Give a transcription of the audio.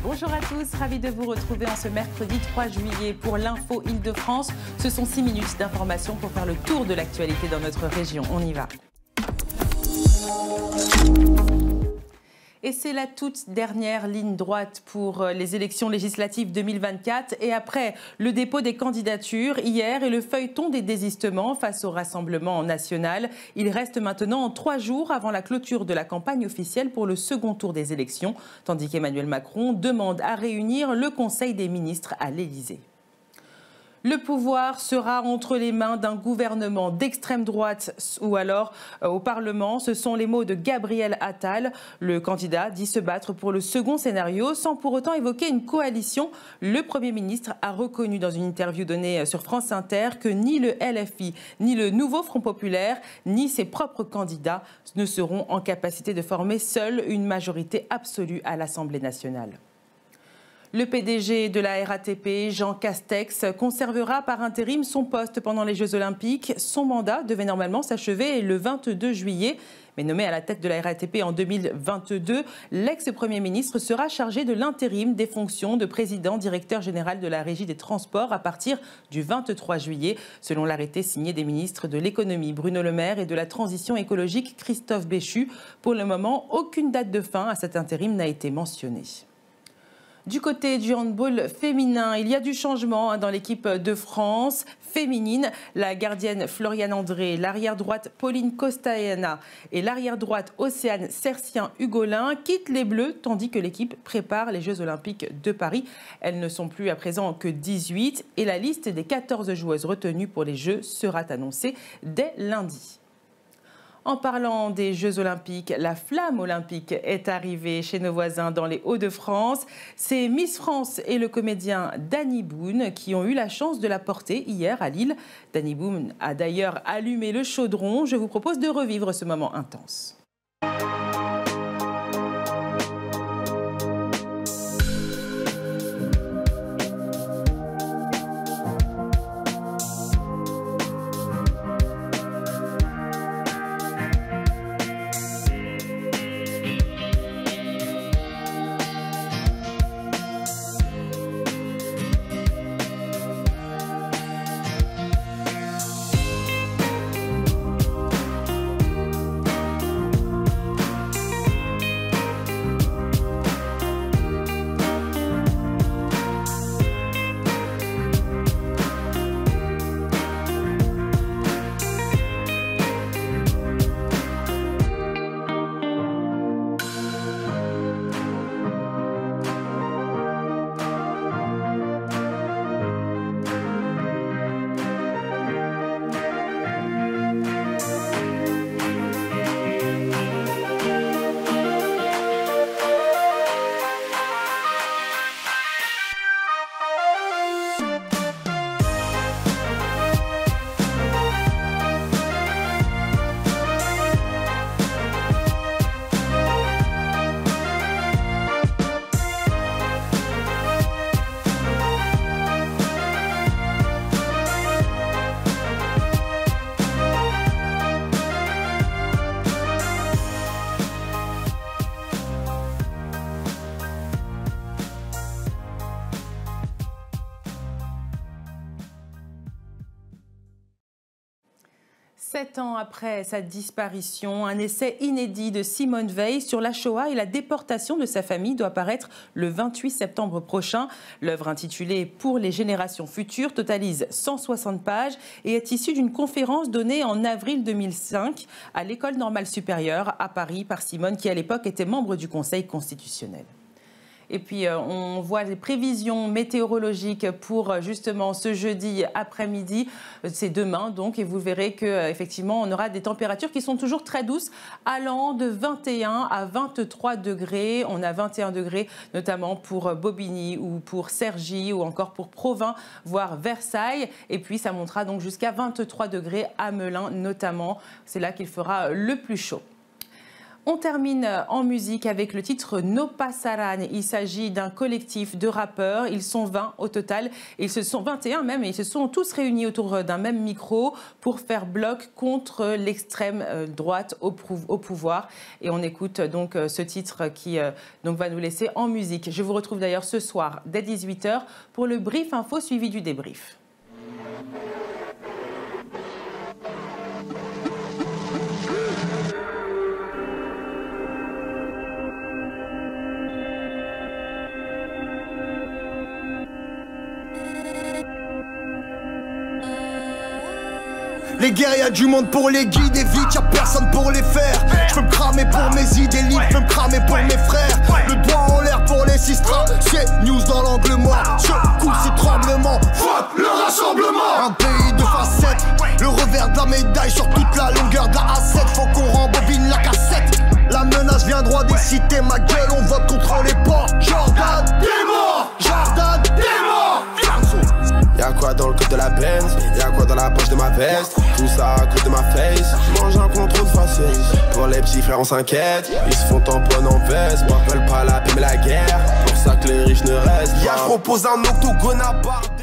Bonjour à tous, ravi de vous retrouver en ce mercredi 3 juillet pour l'Info Île-de-France. Ce sont 6 minutes d'information pour faire le tour de l'actualité dans notre région. On y va. Et c'est la toute dernière ligne droite pour les élections législatives 2024. Et après le dépôt des candidatures hier et le feuilleton des désistements face au Rassemblement national, il reste maintenant 3 jours avant la clôture de la campagne officielle pour le second tour des élections, tandis qu'Emmanuel Macron demande à réunir le Conseil des ministres à l'Élysée. Le pouvoir sera entre les mains d'un gouvernement d'extrême droite ou alors au Parlement. Ce sont les mots de Gabriel Attal. Le candidat dit se battre pour le second scénario sans pour autant évoquer une coalition. Le Premier ministre a reconnu dans une interview donnée sur France Inter que ni le LFI, ni le Nouveau Front Populaire, ni ses propres candidats ne seront en capacité de former seuls une majorité absolue à l'Assemblée nationale. Le PDG de la RATP, Jean Castex, conservera par intérim son poste pendant les Jeux Olympiques. Son mandat devait normalement s'achever le 22 juillet. Mais nommé à la tête de la RATP en 2022, l'ex-premier ministre sera chargé de l'intérim des fonctions de président directeur général de la Régie des Transports à partir du 23 juillet, selon l'arrêté signé des ministres de l'économie Bruno Le Maire et de la transition écologique Christophe Béchu. Pour le moment, aucune date de fin à cet intérim n'a été mentionnée. Du côté du handball féminin, il y a du changement dans l'équipe de France féminine. La gardienne Floriane André, l'arrière-droite Pauline Costaena et l'arrière-droite Océane Sercien-Hugolin quittent les Bleus, tandis que l'équipe prépare les Jeux Olympiques de Paris. Elles ne sont plus à présent que 18 et la liste des 14 joueuses retenues pour les Jeux sera annoncée dès lundi. En parlant des Jeux Olympiques, la flamme olympique est arrivée chez nos voisins dans les Hauts-de-France. C'est Miss France et le comédien Danny Boone qui ont eu la chance de la porter hier à Lille. Danny Boone a d'ailleurs allumé le chaudron. Je vous propose de revivre ce moment intense. 7 ans après sa disparition, un essai inédit de Simone Veil sur la Shoah et la déportation de sa famille doit paraître le 28 septembre prochain. L'œuvre intitulée « Pour les générations futures » totalise 160 pages et est issue d'une conférence donnée en avril 2005 à l'École normale supérieure à Paris par Simone, qui à l'époque était membre du Conseil constitutionnel. Et puis, on voit les prévisions météorologiques pour justement ce jeudi après-midi. C'est demain, donc, et vous verrez qu'effectivement, on aura des températures qui sont toujours très douces, allant de 21 à 23 degrés. On a 21 degrés, notamment pour Bobigny ou pour Cergy ou encore pour Provins, voire Versailles. Et puis, ça montera donc jusqu'à 23 degrés à Melun, notamment. C'est là qu'il fera le plus chaud. On termine en musique avec le titre No Pasaran. Il s'agit d'un collectif de rappeurs. Ils sont 20 au total. Ils se sont 21 même. Et ils se sont tous réunis autour d'un même micro pour faire bloc contre l'extrême droite au pouvoir. Et on écoute donc ce titre qui donc va nous laisser en musique. Je vous retrouve d'ailleurs ce soir dès 18 h pour le brief info suivi du débrief. Les guerres, y'a du monde pour les guider, vite, y'a personne pour les faire. J'peux me cramer pour mes idées libres, j'peux me cramer pour mes frères. Le doigt en l'air pour les sistras, c'est news dans l'angle mort. Secousse et tremblement, fuck le rassemblement. Un pays de facettes, le revers de la médaille sur toute la longueur de la A7. Faut qu'on rembobine la cassette. La menace vient droit des cités, ma gueule, on vote contre les ports. Jordan, t'es mort, Jordan, t'es mort. Y'a quoi dans le code de la Benz, y'a quoi dans la poche de ma veste. Tout ça à cause de ma face, j'mange un contrôle facile. Pour les petits frères on s'inquiète, ils se font tamponner en veste. Moi veulent pas la paix mais la guerre, pour ça que les riches ne restent pas. Y'a j'propose un octogone à barbe.